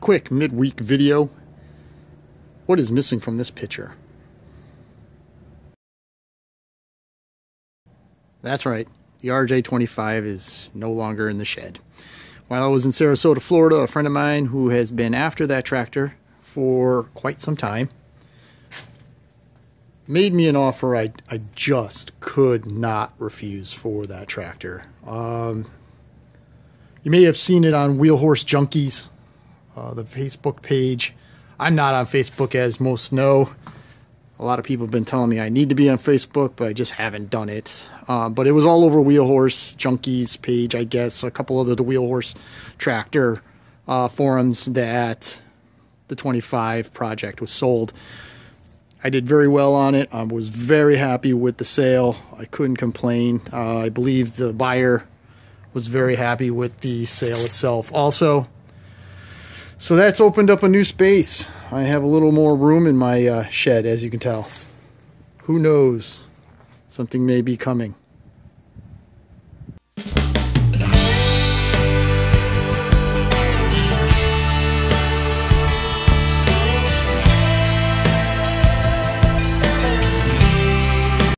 quick midweek video. What is missing from this picture? That's right, the RJ25 is no longer in the shed. While I was in Sarasota, Florida, a friend of mine who has been after that tractor for quite some time made me an offer I just could not refuse for that tractor. You may have seen it on Wheel Horse Junkies, the Facebook page. I'm not on Facebook, as most know. A lot of people have been telling me I need to be on Facebook, but I just haven't done it. But it was all over Wheel Horse Junkies page, I guess, a couple of the Wheel Horse tractor forums that the 25 project was sold. I did very well on it. I was very happy with the sale. I couldn't complain. I believe the buyer was very happy with the sale itself also. So that's opened up a new space. I have a little more room in my shed, as you can tell. Who knows? Something may be coming.